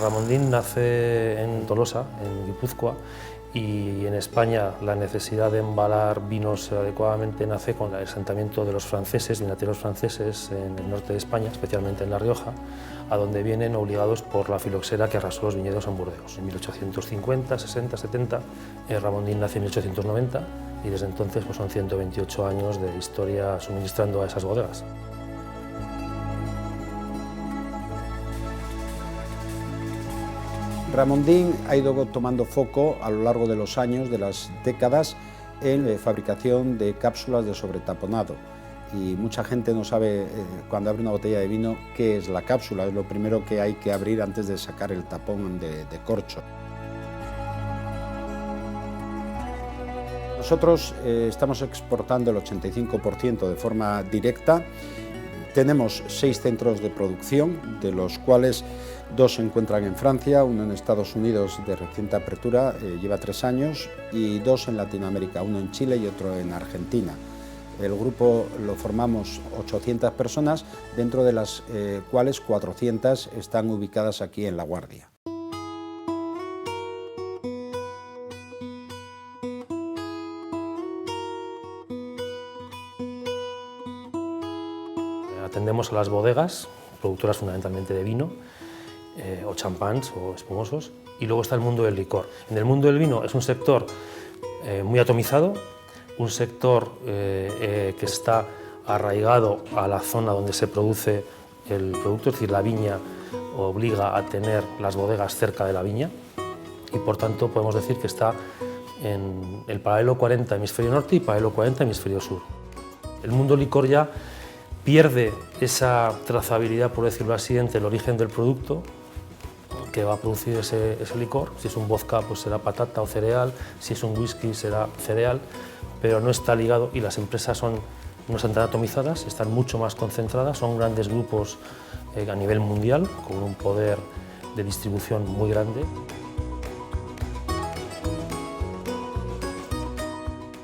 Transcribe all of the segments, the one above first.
Ramondín nace en Tolosa, en Guipúzcoa, y en España la necesidad de embalar vinos adecuadamente nace con el asentamiento de los franceses, vinateros franceses en el norte de España, especialmente en La Rioja, a donde vienen obligados por la filoxera que arrasó los viñedos en Burdeos. En 1850, 60, 70, Ramondín nace en 1890 y desde entonces pues, son 128 años de historia suministrando a esas bodegas. Ramondín ha ido tomando foco a lo largo de los años, de las décadas, en la fabricación de cápsulas de sobretaponado. Y mucha gente no sabe, cuando abre una botella de vino, qué es la cápsula. Es lo primero que hay que abrir antes de sacar el tapón de corcho. Nosotros estamos exportando el 85% de forma directa. Tenemos 6 centros de producción, de los cuales 2 se encuentran en Francia, uno en Estados Unidos de reciente apertura, lleva 3 años, y 2 en Latinoamérica, uno en Chile y otro en Argentina. El grupo lo formamos 800 personas, dentro de las cuales 400 están ubicadas aquí en La Guardia. Atendemos a las bodegas, productoras fundamentalmente de vino, o champáns o espumosos, y luego está el mundo del licor. En el mundo del vino es un sector muy atomizado, un sector que está arraigado a la zona donde se produce el producto, es decir, la viña obliga a tener las bodegas cerca de la viña y por tanto podemos decir que está en el paralelo 40 hemisferio norte y paralelo 40 hemisferio sur. El mundo licor ya pierde esa trazabilidad, por decirlo así, entre el origen del producto que va a producir ese licor. Si es un vodka, pues será patata o cereal, si es un whisky será cereal, pero no está ligado y las empresas no están tan atomizadas, están mucho más concentradas, son grandes grupos a nivel mundial, con un poder de distribución muy grande.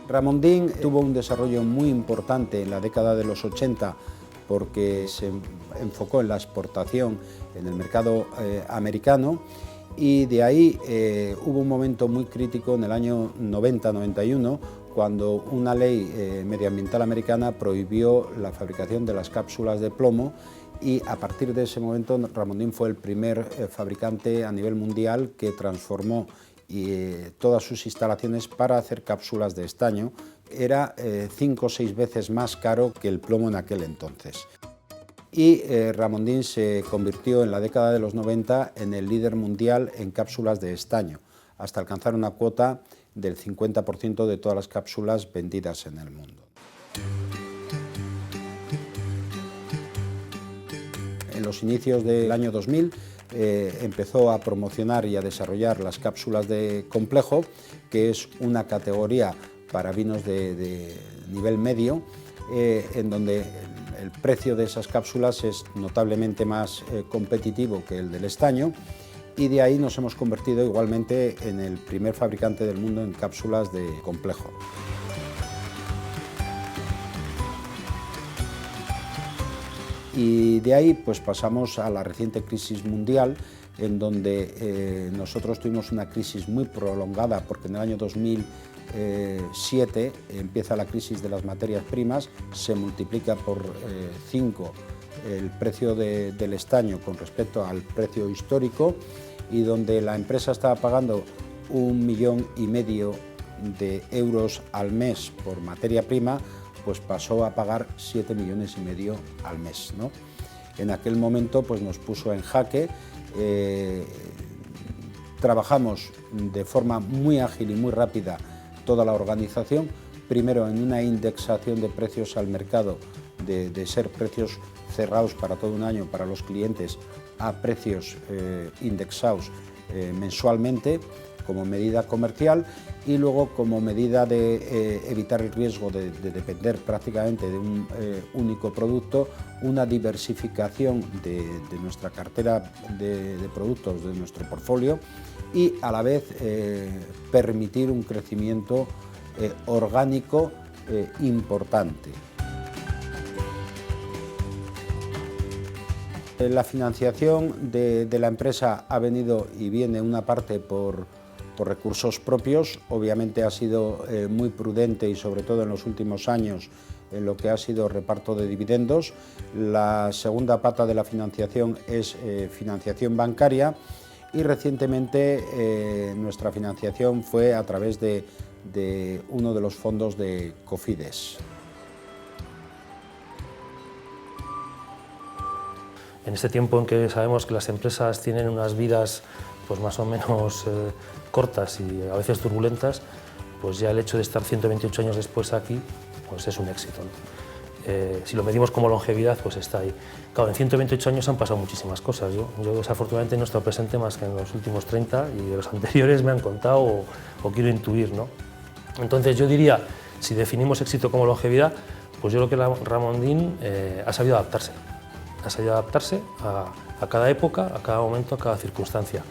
Ramondín tuvo un desarrollo muy importante en la década de los 80 porque se enfocó en la exportación en el mercado americano y de ahí hubo un momento muy crítico en el año 90-91 cuando una ley medioambiental americana prohibió la fabricación de las cápsulas de plomo y a partir de ese momento Ramondín fue el primer fabricante a nivel mundial que transformó todas sus instalaciones para hacer cápsulas de estaño. Era 5 o 6 veces más caro que el plomo en aquel entonces. Y Ramondín se convirtió en la década de los 90 en el líder mundial en cápsulas de estaño, hasta alcanzar una cuota del 50% de todas las cápsulas vendidas en el mundo. En los inicios del año 2000, empezó a promocionar y a desarrollar las cápsulas de complejo, que es una categoría para vinos de nivel medio, en donde el precio de esas cápsulas es notablemente más competitivo que el del estaño, y de ahí nos hemos convertido igualmente en el primer fabricante del mundo en cápsulas de complejo. Y de ahí pues pasamos a la reciente crisis mundial, en donde nosotros tuvimos una crisis muy prolongada, porque en el año 2007 empieza la crisis de las materias primas, se multiplica por 5 el precio del estaño con respecto al precio histórico, y donde la empresa estaba pagando 1,5 millones de euros al mes por materia prima, pues pasó a pagar 7,5 millones al mes, ¿no? En aquel momento pues nos puso en jaque. Trabajamos de forma muy ágil y muy rápida toda la organización, primero en una indexación de precios al mercado, de ser precios cerrados para todo un año para los clientes a precios indexados mensualmente como medida comercial, y luego como medida de evitar el riesgo de depender prácticamente de un único producto, una diversificación de nuestra cartera de productos, de nuestro portfolio, y a la vez permitir un crecimiento orgánico importante. La financiación de la empresa ha venido y viene una parte por recursos propios, obviamente ha sido muy prudente y sobre todo en los últimos años en lo que ha sido reparto de dividendos. La segunda pata de la financiación es financiación bancaria y recientemente nuestra financiación fue a través de uno de los fondos de Cofides. En este tiempo en que sabemos que las empresas tienen unas vidas pues más o menos cortas y a veces turbulentas, pues ya el hecho de estar 128 años después aquí pues es un éxito, ¿no? Si lo medimos como longevidad, pues está ahí. Claro, en 128 años han pasado muchísimas cosas. Yo desafortunadamente no he estado presente más que en los últimos 30 y de los anteriores me han contado o quiero intuir, ¿no? Entonces yo diría, si definimos éxito como longevidad, pues yo creo que Ramondín ha sabido adaptarse. Ha sabido adaptarse a cada época, a cada momento, a cada circunstancia.